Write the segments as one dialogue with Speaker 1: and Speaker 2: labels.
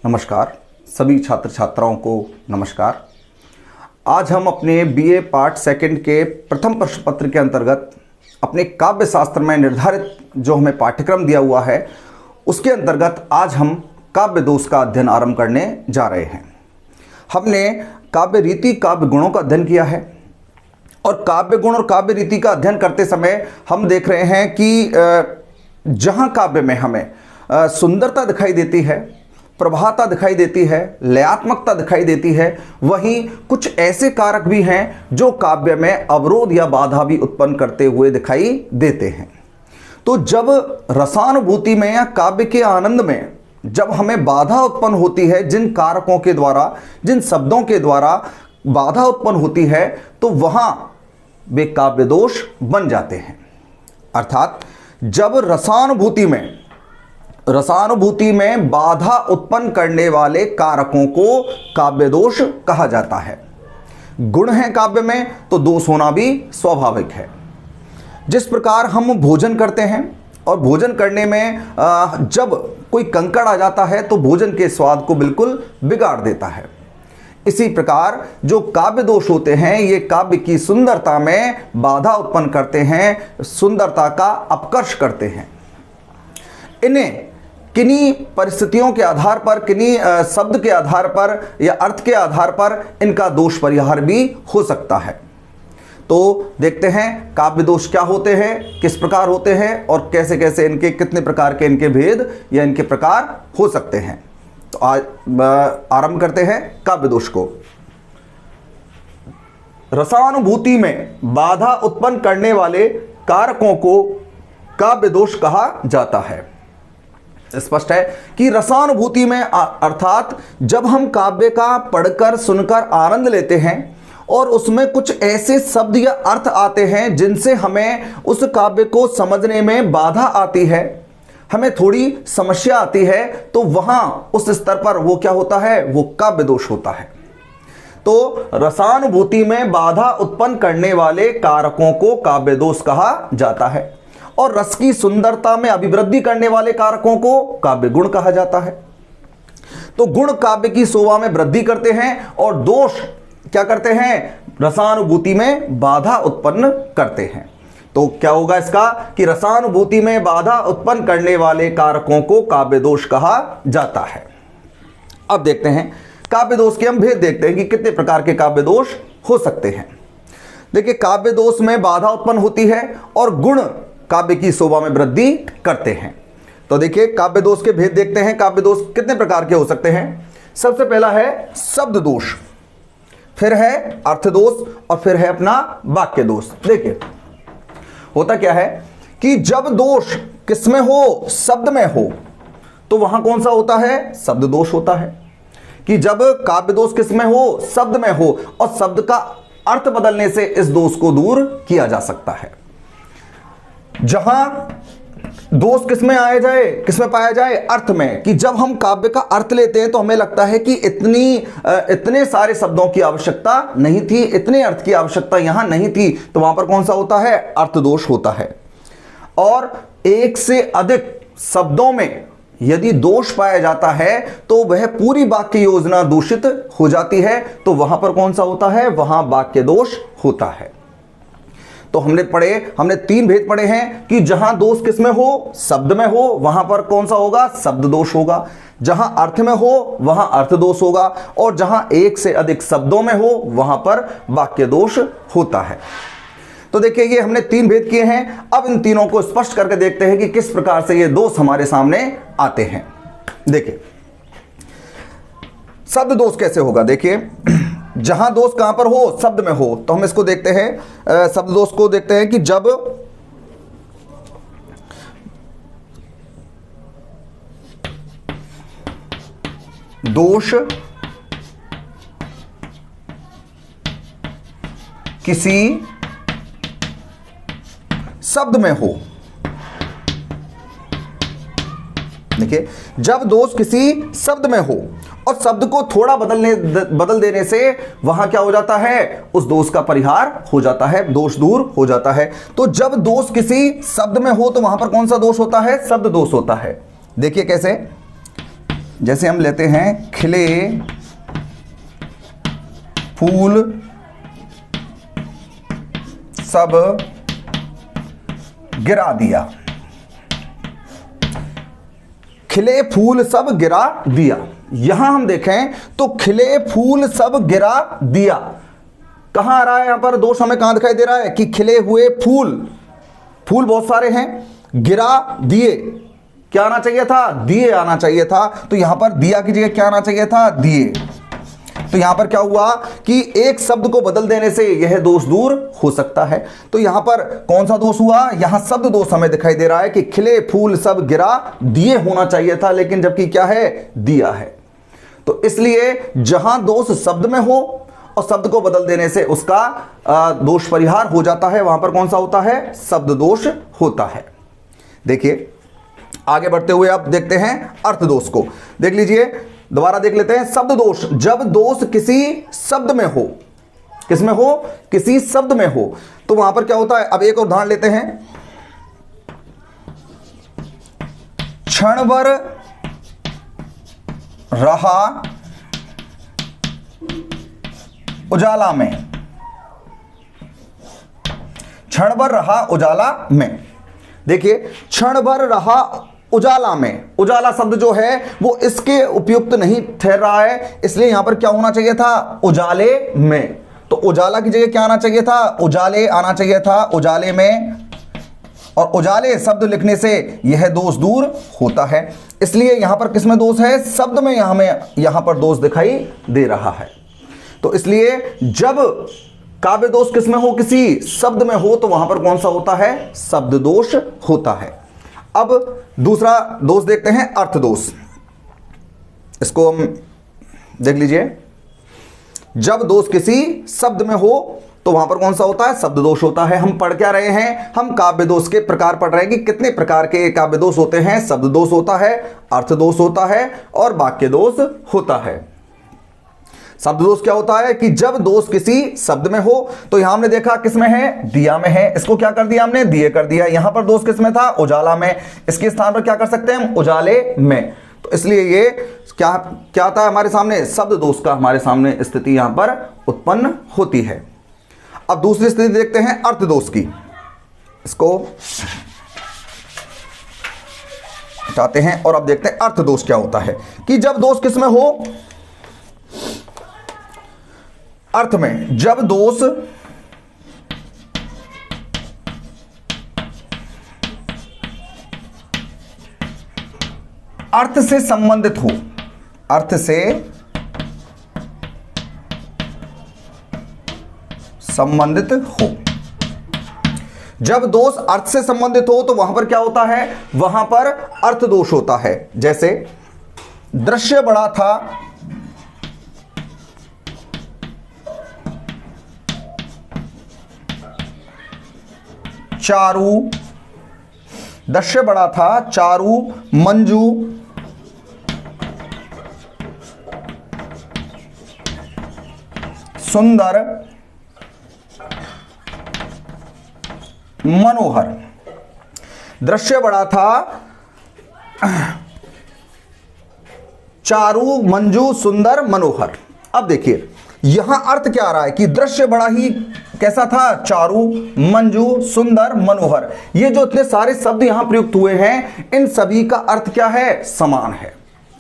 Speaker 1: नमस्कार सभी छात्र छात्राओं को नमस्कार। आज हम अपने बीए पार्ट सेकंड के प्रथम प्रश्न पत्र के अंतर्गत अपने काव्य शास्त्र में निर्धारित जो हमें पाठ्यक्रम दिया हुआ है उसके अंतर्गत आज हम काव्य दोष का अध्ययन आरंभ करने जा रहे हैं। हमने काव्य रीति काव्य गुणों का अध्ययन किया है और काव्य गुण और काव्य रीति का अध्ययन करते समय हम देख रहे हैं कि जहाँ काव्य में हमें सुंदरता दिखाई देती है, प्रभाता दिखाई देती है, लयात्मकता दिखाई देती है, वहीं कुछ ऐसे कारक भी हैं जो काव्य में अवरोध या बाधा भी उत्पन्न करते हुए दिखाई देते हैं। तो जब रसानुभूति में या काव्य के आनंद में जब हमें बाधा उत्पन्न होती है, जिन कारकों के द्वारा, जिन शब्दों के द्वारा बाधा उत्पन्न होती है, तो वहां वे काव्य दोष बन जाते हैं। अर्थात जब रसानुभूति में बाधा उत्पन्न करने वाले कारकों को काव्य दोष कहा जाता है। गुण है काव्य में तो दोष होना भी स्वाभाविक है। जिस प्रकार हम भोजन करते हैं और भोजन करने में जब कोई कंकड़ आ जाता है तो भोजन के स्वाद को बिल्कुल बिगाड़ देता है, इसी प्रकार जो काव्य दोष होते हैं ये काव्य की सुंदरता में बाधा उत्पन्न करते हैं, सुंदरता का अपकर्ष करते हैं। इन्हें किन्हीं परिस्थितियों के आधार पर, किन्हीं शब्द के आधार पर या अर्थ के आधार पर इनका दोष परिहार भी हो सकता है। तो देखते हैं काव्य दोष क्या होते हैं, किस प्रकार होते हैं और कैसे कैसे इनके, कितने प्रकार के इनके भेद या इनके प्रकार हो सकते हैं। तो आज आरंभ करते हैं काव्य दोष को। रसानुभूति में बाधा उत्पन्न करने वाले कारकों को काव्य दोष कहा जाता है। स्पष्ट है कि रसानुभूति में अर्थात जब हम काव्य का पढ़कर सुनकर आनंद लेते हैं और उसमें कुछ ऐसे शब्द या अर्थ आते हैं जिनसे हमें उस काव्य को समझने में बाधा आती है, हमें थोड़ी समस्या आती है, तो वहां उस स्तर पर वो क्या होता है, वो काव्य दोष होता है। तो रसानुभूति में बाधा उत्पन्न करने वाले कारकों को काव्य दोष कहा जाता है और रस की सुंदरता में अभिवृद्धि करने वाले कारकों को काव्य गुण कहा जाता है। तो गुण काव्य की शोभा में वृद्धि करते हैं और दोष क्या करते हैं, रसानुभूति में बाधा उत्पन्न करते हैं। तो क्या होगा इसका कि रसानुभूति में बाधा उत्पन्न करने वाले कारकों को काव्य दोष कहा जाता है। अब देखते हैं काव्य दोष के हम भेद देखते हैं कि कितने प्रकार के काव्य दोष हो सकते हैं। देखिए, काव्य दोष में बाधा उत्पन्न होती है और गुण काव्य की शोभा में वृद्धि करते हैं। तो देखिए काव्य दोष के भेद देखते हैं। काव्य दोष कितने प्रकार के हो सकते हैं। सबसे पहला है शब्द दोष, फिर है अर्थ दोष और फिर है अपना वाक्य दोष। देखिए होता क्या है कि जब दोष किसमें हो, शब्द में हो, तो वहां कौन सा होता है, शब्द दोष होता है। कि जब काव्य दोष किसमें हो, शब्द में हो और शब्द का अर्थ बदलने से इस दोष को दूर किया जा सकता है। जहां दोष किसमें आया जाए, किसमें पाया जाए, अर्थ में। कि जब हम काव्य का अर्थ लेते हैं तो हमें लगता है कि इतने सारे शब्दों की आवश्यकता नहीं थी, इतने अर्थ की आवश्यकता यहां नहीं थी, तो वहां पर कौन सा होता है, अर्थ दोष होता है। और एक से अधिक शब्दों में यदि दोष पाया जाता है तो वह पूरी वाक्य योजना दूषित हो जाती है, तो वहां पर कौन सा होता है, वहां वाक्य दोष होता है। तो हमने तीन भेद पढ़े हैं कि जहां दोष किसमें हो, शब्द में हो, वहां पर कौन सा होगा, शब्द दोष होगा। जहां अर्थ में हो वहां अर्थ दोष होगा और जहां एक से अधिक शब्दों में हो वहां पर वाक्य दोष होता है। तो देखिए ये हमने तीन भेद किए हैं। अब इन तीनों को स्पष्ट करके देखते हैं कि किस प्रकार से ये दोष हमारे सामने आते हैं। देखिए शब्द दोष कैसे होगा। देखिए जहां दोष कहां पर हो, शब्द में हो, तो हम इसको देखते हैं, शब्द दोष को देखते हैं कि जब दोष किसी शब्द में हो। देखिए जब दोष किसी शब्द में हो और शब्द को थोड़ा बदल देने से वहां क्या हो जाता है, उस दोष का परिहार हो जाता है, दोष दूर हो जाता है। तो जब दोष किसी शब्द में हो तो वहां पर कौन सा दोष होता है, शब्द दोष होता है। देखिए कैसे, जैसे हम लेते हैं खिले फूल सब गिरा दिया। खिले फूल सब गिरा दिया, यहां हम देखें तो खिले फूल सब गिरा दिया कहां आ रहा है? यहां पर दोष हमें कहां दिखाई दे रहा है कि खिले हुए फूल, फूल बहुत सारे हैं, गिरा दिए, क्या आना चाहिए था? दिए आना चाहिए था। तो यहां पर दिया की जगह क्या आना चाहिए था? दिए। तो यहां पर क्या हुआ कि एक शब्द को बदल देने से यह दोष दूर हो सकता है। तो यहां पर कौन सा दोष हुआ? यहां शब्द दोष हमें दिखाई दे रहा है कि खिले फूल सब गिरा दिए होना चाहिए था, लेकिन जबकि क्या है? दिया है। तो इसलिए जहां दोष शब्द में हो और शब्द को बदल देने से उसका दोष परिहार हो जाता है, वहां पर कौन सा होता है? शब्द दोष होता है। देखिए आगे बढ़ते हुए अब देखते हैं अर्थ दोष को। देख लीजिए, दोबारा देख लेते हैं। शब्द दोष, जब दोष किसी शब्द में हो, किसमें हो? किसी शब्द में हो, तो वहां पर क्या होता है? अब एक और उदाहरण लेते हैं। क्षण भर रहा उजाला में, क्षण भर रहा उजाला में। देखिए क्षण भर रहा उजाला में, उजाला शब्द जो है वो इसके उपयुक्त नहीं ठहर रहा है, इसलिए यहां पर क्या होना चाहिए था? उजाले में। तो उजाला की जगह क्या आना चाहिए था? उजाले आना चाहिए था, उजाले में। और उजाले शब्द लिखने से यह दोष दूर होता है, इसलिए यहां पर किसमें दोष है? शब्द में यहां पर दोष दिखाई दे रहा है। तो इसलिए जब काव्य दोष किसमें हो? किसी शब्द में हो, तो वहां पर कौन सा होता है? शब्द दोष होता है। अब दूसरा दोष देखते हैं, अर्थ दोष। इसको हम देख लीजिए। जब दोष किसी शब्द में हो तो वहां पर कौन सा होता है? शब्द दोष होता है। हम पढ़ क्या रहे हैं? हम काव्य दोष के प्रकार पढ़ रहे हैं कि कितने प्रकार के काव्य दोष होते हैं। शब्द दोष होता है, अर्थ दोष होता है और वाक्य दोष होता है। शब्द दोष क्या होता है कि जब दोष किसी शब्द में हो, तो यहां हमने देखा किसमें है? दिया में है। इसको क्या कर दिया हमने? दिए कर दिया। यहां पर दोष किसमें था? उजाला में। इसके स्थान पर क्या कर सकते हैं हम? उजाले में। तो इसलिए ये क्या आता है हमारे सामने? शब्द दोष का हमारे सामने स्थिति यहां पर उत्पन्न होती है। अब दूसरी स्थिति देखते हैं अर्थ दोष की। इसको हटाते हैं और अब देखते हैं अर्थ दोष क्या होता है कि जब दोष किसमें हो? अर्थ में। जब दोष अर्थ से संबंधित हो, अर्थ से संबंधित हो। जब दोष अर्थ से संबंधित हो तो वहां पर क्या होता है? वहां पर अर्थ दोष होता है। जैसे दृश्य बड़ा था, चारू, दृश्य बड़ा था, चारू, मंजू, सुंदर, मनोहर। दृश्य बड़ा था, चारू, मंजू, सुंदर, मनोहर। अब देखिए यहां अर्थ क्या आ रहा है कि दृश्य बड़ा ही कैसा था? चारू, मंजू, सुंदर, मनोहर। ये जो इतने सारे शब्द यहां प्रयुक्त हुए हैं, इन सभी का अर्थ क्या है? समान है।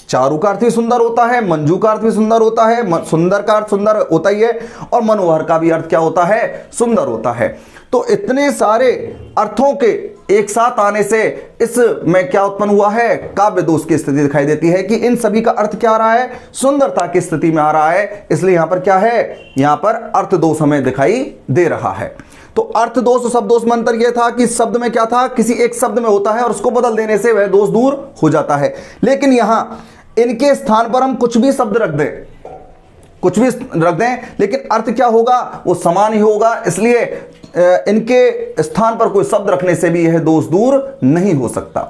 Speaker 1: चारू का अर्थ भी सुंदर होता है, मंजू का अर्थ भी सुंदर होता है, सुंदर का अर्थ सुंदर होता ही है, और मनोहर का भी अर्थ क्या होता है? सुंदर होता है। तो इतने सारे अर्थों के एक साथ आने से इसमें क्या उत्पन्न हुआ है? काव्य दोष की स्थिति दिखाई देती है कि इन सभी का अर्थ क्या आ रहा है? सुंदरता की स्थिति में आ रहा है। इसलिए यहां पर क्या है? यहां पर अर्थ दोष हमें दिखाई दे रहा है। तो अर्थ दोष और शब्द दोष में अंतर यह था कि शब्द में क्या था? किसी एक शब्द में होता है और उसको बदल देने से वह दोष दूर हो जाता है। लेकिन यहां इनके स्थान पर हम कुछ भी शब्द रख दें, कुछ भी रख दें, लेकिन अर्थ क्या होगा? वो समान ही होगा। इसलिए इनके स्थान पर कोई शब्द रखने से भी यह दोष दूर नहीं हो सकता।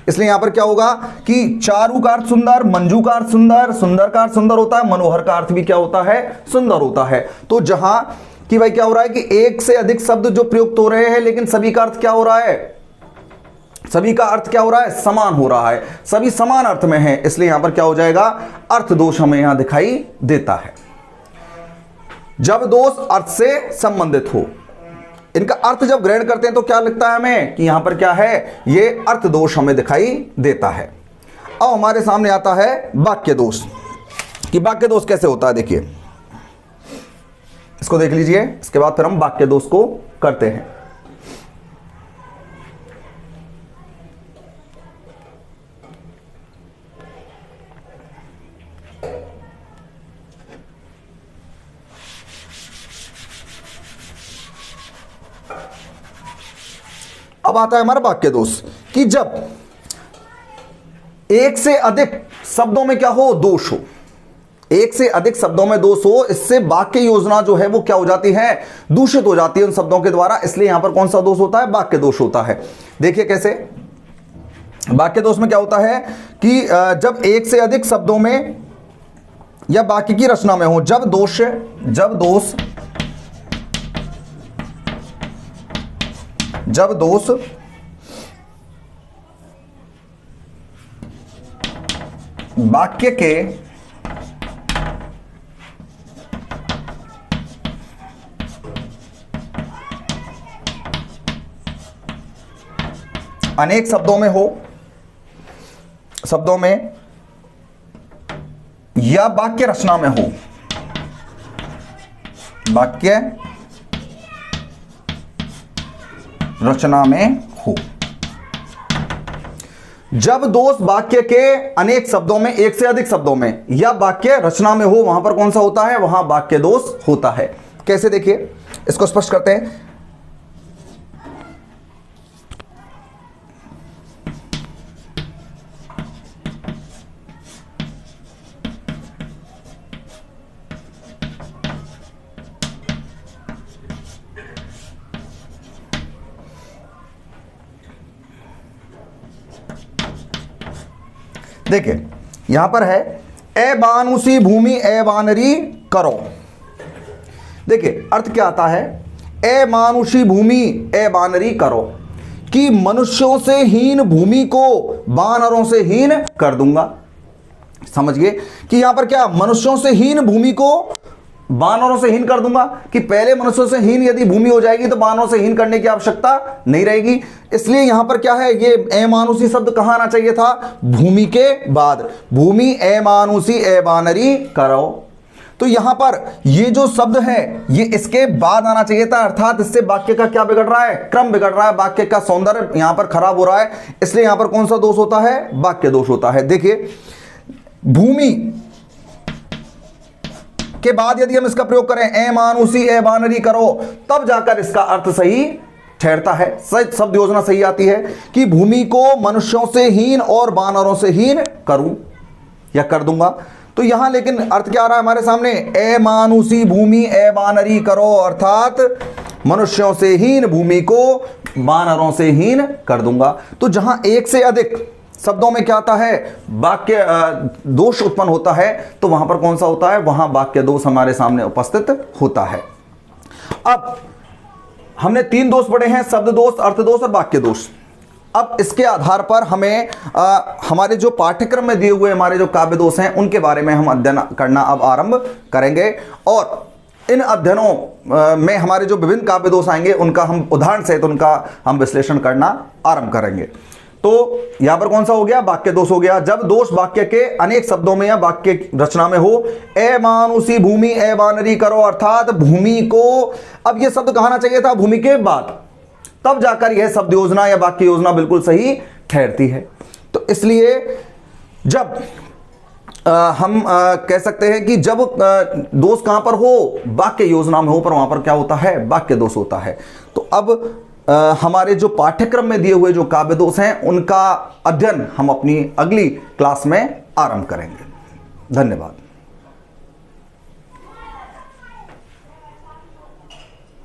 Speaker 1: इसलिए यहां पर क्या होगा कि चारू का अर्थ सुंदर, मंजू का अर्थ सुंदर, सुंदर का अर्थ सुंदर होता है, मनोहर का अर्थ भी क्या होता है? सुंदर होता है। तो जहां कि भाई क्या हो रहा है कि एक से अधिक शब्द जो प्रयुक्त हो रहे हैं, लेकिन सभी का अर्थ क्या हो रहा है? सभी का अर्थ क्या हो रहा है, समान हो रहा है, सभी समान अर्थ में है, इसलिए यहां पर क्या हो जाएगा, अर्थ दोष हमें यहां दिखाई देता है। जब दोष अर्थ से संबंधित हो, इनका अर्थ जब ग्रहण करते हैं तो क्या लगता है हमें कि यहां पर क्या है, ये अर्थ दोष हमें दिखाई देता है। अब हमारे सामने आता है वाक्य दोष, कि वाक्य दोष कैसे होता है। देखिए इसको देख लीजिए, इसके बाद फिर हम वाक्य दोष को करते हैं। अब आता है हमारा वाक्य दोष, कि जब एक से अधिक शब्दों में क्या हो, दोष हो, एक से अधिक शब्दों में दोष हो, इससे वाक्य योजना जो है वो क्या हो जाती है, दूषित हो जाती है उन शब्दों के द्वारा, इसलिए यहां पर कौन सा दोष होता है, वाक्य दोष होता है। देखिए कैसे, वाक्य दोष में क्या होता है कि जब एक से अधिक शब्दों में या वाक्य की रचना में हो, जब दोष वाक्य के अनेक शब्दों में हो, शब्दों में या वाक्य रचना में हो, वाक्य रचना में हो। जब दोष वाक्य के अनेक शब्दों में, एक से अधिक शब्दों में या वाक्य रचना में हो, वहां पर कौन सा होता है, वहां वाक्य दोष होता है। कैसे, देखिए इसको स्पष्ट करते हैं। देखिए यहां पर है, ए बानुसी भूमि ए बानरी करो। देखिए अर्थ क्या आता है, ए मानुषी भूमि ए बानरी करो, कि मनुष्यों से हीन भूमि को बानरों से हीन कर दूंगा। समझिए कि यहां पर क्या, मनुष्यों से हीन भूमि को बानरों से हीन कर दूंगा, कि पहले मनुष्यों से हीन यदि भूमि हो जाएगी तो बानरों से हीन करने की आवश्यकता नहीं रहेगी। इसलिए यहां पर क्या है, ये ए मानुषी शब्द कहां आना चाहिए था, भूमि के बाद, भूमि ए मानुषी ए बानरी करो। तो यहां पर ये जो शब्द है ये इसके बाद आना चाहिए था, अर्थात इससे वाक्य का क्या बिगड़ रहा है, क्रम बिगड़ रहा है, वाक्य का सौंदर्य यहां पर खराब हो रहा है, इसलिए यहां पर कौन सा दोष होता है, वाक्य दोष होता है। देखिए भूमि के बाद यदि हम इसका प्रयोग करें, ए मानुषी ए बानरी करो, तब जाकर इसका अर्थ सही ठहरता है, शब्द योजना सही आती है, कि भूमि को मनुष्यों से हीन और बानरों से हीन करूं या कर दूंगा। तो यहां लेकिन अर्थ क्या आ रहा है हमारे सामने, ए मानुषी भूमि ए बानरी करो, अर्थात मनुष्यों से हीन भूमि को बानरों से हीन कर दूंगा। तो जहां एक से अधिक शब्दों में क्या आता है, वाक्य दोष उत्पन्न होता है, तो वहां पर कौन सा होता है, वहां वाक्य दोष हमारे सामने उपस्थित होता है। अब हमने 3 दोष पढ़े हैं, शब्द दोष, अर्थ दोष और वाक्य दोष। अब इसके आधार पर हमें हमारे जो पाठ्यक्रम में दिए हुए हमारे जो काव्य दोष हैं उनके बारे में हम अध्ययन करना अब आरंभ करेंगे, और इन अध्ययनों में हमारे जो विभिन्न काव्य दोष आएंगे उनका हम उदाहरण सहित उनका हम विश्लेषण करना आरंभ करेंगे। तो यहां पर कौन सा हो गया, वाक्य दोष हो गया, जब दोष वाक्य के अनेक शब्दों में या वाक्य रचना में हो, ए मानुषी भूमि ए बानरी करो, अर्थात भूमि को, अब यह शब्द कहना चाहिए था भूमि के बाद, तब जाकर यह शब्द योजना या वाक्य योजना बिल्कुल सही ठहरती है। तो इसलिए जब हम कह सकते हैं कि जब दोष कहां पर हो, वाक्य योजना में हो, पर वहां पर क्या होता है, वाक्य दोष होता है। तो अब हमारे जो पाठ्यक्रम में दिए हुए जो काव्य दोष हैं उनका अध्ययन हम अपनी अगली क्लास में आरंभ करेंगे। धन्यवाद।